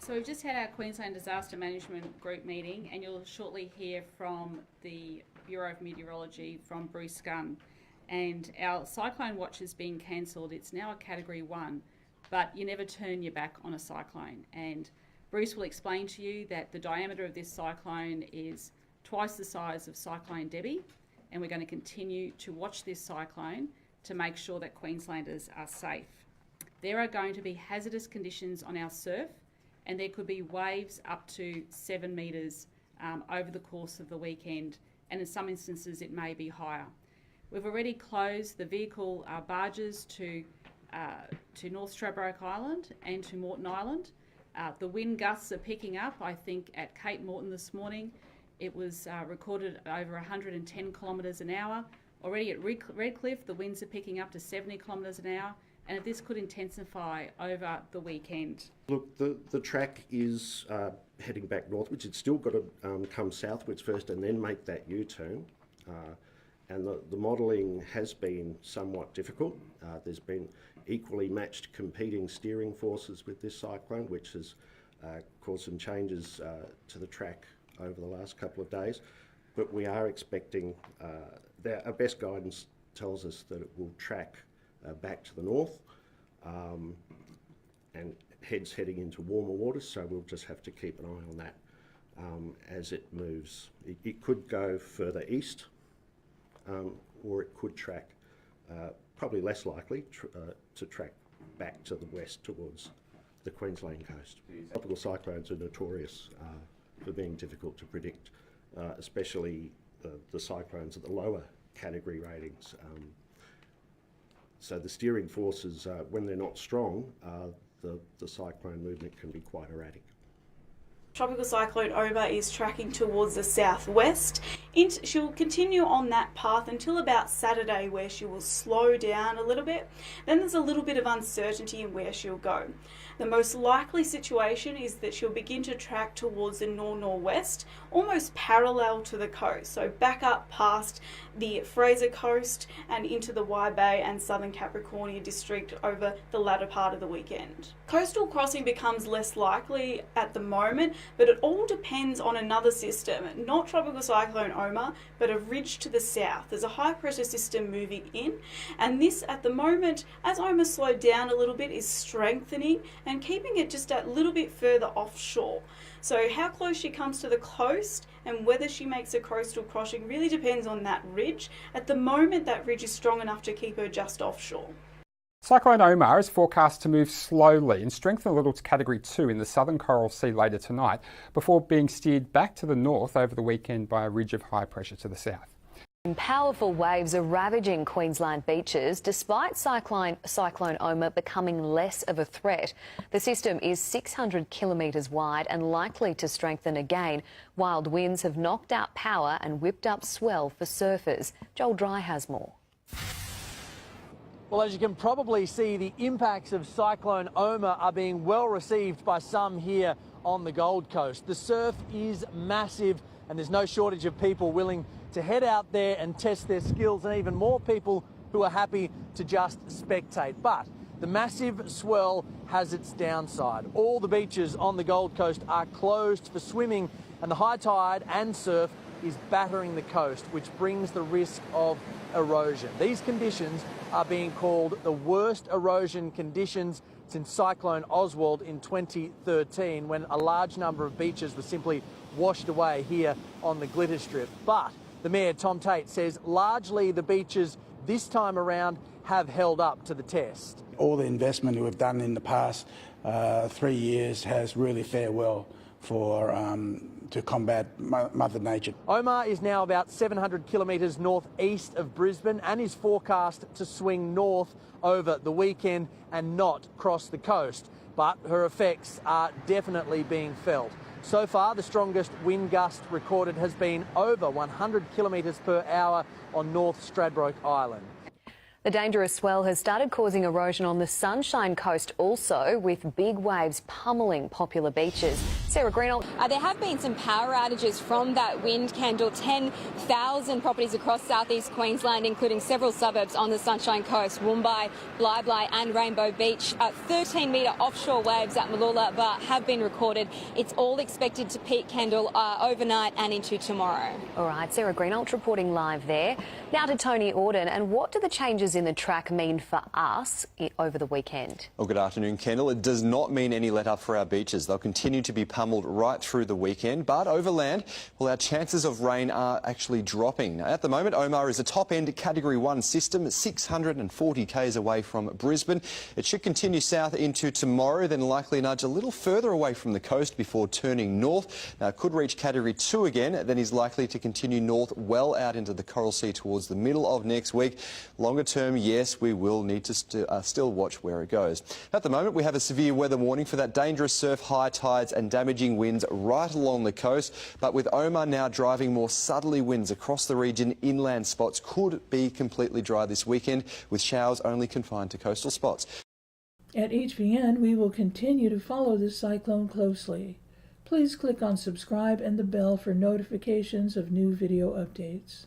So we've just had our Queensland Disaster Management Group meeting, and you'll shortly hear from the Bureau of Meteorology from Bruce Gunn. And our cyclone watch has been cancelled. It's now a Category 1, but you never turn your back on a cyclone. And Bruce will explain to you that the diameter of this cyclone is twice the size of Cyclone Debbie, and we're going to continue to watch this cyclone to make sure that Queenslanders are safe. There are going to be hazardous conditions on our surf, and there could be waves up to 7 metres over the course of the weekend, and in some instances it may be higher. We've already closed the vehicle barges to North Stradbroke Island and to Moreton Island. The wind gusts are picking up. I think at Cape Moreton this morning it was recorded over 110 kilometres an hour. Already at Redcliffe the winds are picking up to 70 kilometres an hour, and this could intensify over the weekend. Look, the track is heading back northwards. It's still got to come southwards first and then make that U-turn. And the modelling has been somewhat difficult. There's been equally matched competing steering forces with this cyclone, which has caused some changes to the track over the last couple of days. But we are expecting, our best guidance tells us that it will track back to the north and heading into warmer waters, so we'll just have to keep an eye on that as it moves. It could go further east, or it could track, probably less likely, to track back to the west towards the Queensland coast. Tropical cyclones are notorious for being difficult to predict, especially the cyclones at the lower category ratings. So the steering forces, when they're not strong, the cyclone movement can be quite erratic. Tropical Cyclone Oma is tracking towards the southwest. She'll continue on that path until about Saturday, where she will slow down a little bit. Then there's a little bit of uncertainty in where she'll go. The most likely situation is that she'll begin to track towards the north-northwest, almost parallel to the coast, so back up past the Fraser Coast and into the Wye Bay and Southern Capricornia district over the latter part of the weekend. Coastal crossing becomes less likely at the moment, but it all depends on another system, not Tropical Cyclone Oma, but a ridge to the south. There's a high pressure system moving in, and this at the moment, as Oma slowed down a little bit, is strengthening and keeping it just a little bit further offshore. So how close she comes to the coast and whether she makes a coastal crossing really depends on that ridge. At the moment, that ridge is strong enough to keep her just offshore. Cyclone Oma is forecast to move slowly and strengthen a little to Category 2 in the southern Coral Sea later tonight, before being steered back to the north over the weekend by a ridge of high pressure to the south. Powerful waves are ravaging Queensland beaches, despite Cyclone Oma becoming less of a threat. The system is 600 kilometres wide and likely to strengthen again. Wild winds have knocked out power and whipped up swell for surfers. Joel Dry has more. Well, as you can probably see, the impacts of Cyclone Oma are being well received by some here on the Gold Coast. The surf is massive and there's no shortage of people willing to head out there and test their skills, and even more people who are happy to just spectate. But the massive swell has its downside. All the beaches on the Gold Coast are closed for swimming, and the high tide and surf is battering the coast, which brings the risk of erosion. These conditions are being called the worst erosion conditions since Cyclone Oswald in 2013, when a large number of beaches were simply washed away here on the Glitter Strip. But the Mayor, Tom Tate, says largely the beaches this time around have held up to the test. All the investment we've done in the past 3 years has really fared well for to combat Mother Nature. Oma is now about 700 kilometres northeast of Brisbane and is forecast to swing north over the weekend and not cross the coast. But her effects are definitely being felt. So far, the strongest wind gust recorded has been over 100 kilometres per hour on North Stradbroke Island. The dangerous swell has started causing erosion on the Sunshine Coast also, with big waves pummelling popular beaches. Sarah Greenall. There have been some power outages from that wind, Kendall. 10,000 properties across southeast Queensland, including several suburbs on the Sunshine Coast, Woombye, Bli and Rainbow Beach. 13-metre offshore waves at Mooloolaba have been recorded. It's all expected to peak, Kendall, overnight and into tomorrow. All right, Sarah Greenall reporting live there. Now to Tony Auden, and what do the changes in the track mean for us over the weekend? Well, good afternoon, Kendall. It does not mean any let up for our beaches. They'll continue to be pummeled right through the weekend, but overland, well, our chances of rain are actually dropping. Now, at the moment, Oma is a top-end Category 1 system, 640 k's away from Brisbane. It should continue south into tomorrow, then likely nudge a little further away from the coast before turning north. Now, it could reach Category 2 again, then is likely to continue north well out into the Coral Sea towards the middle of next week. Longer term, yes, we will need to still watch where it goes. At the moment, we have a severe weather warning for that dangerous surf, high tides and damaging winds right along the coast. But with Oma now driving more southerly winds across the region, inland spots could be completely dry this weekend, with showers only confined to coastal spots. At HVN, we will continue to follow this cyclone closely. Please click on subscribe and the bell for notifications of new video updates.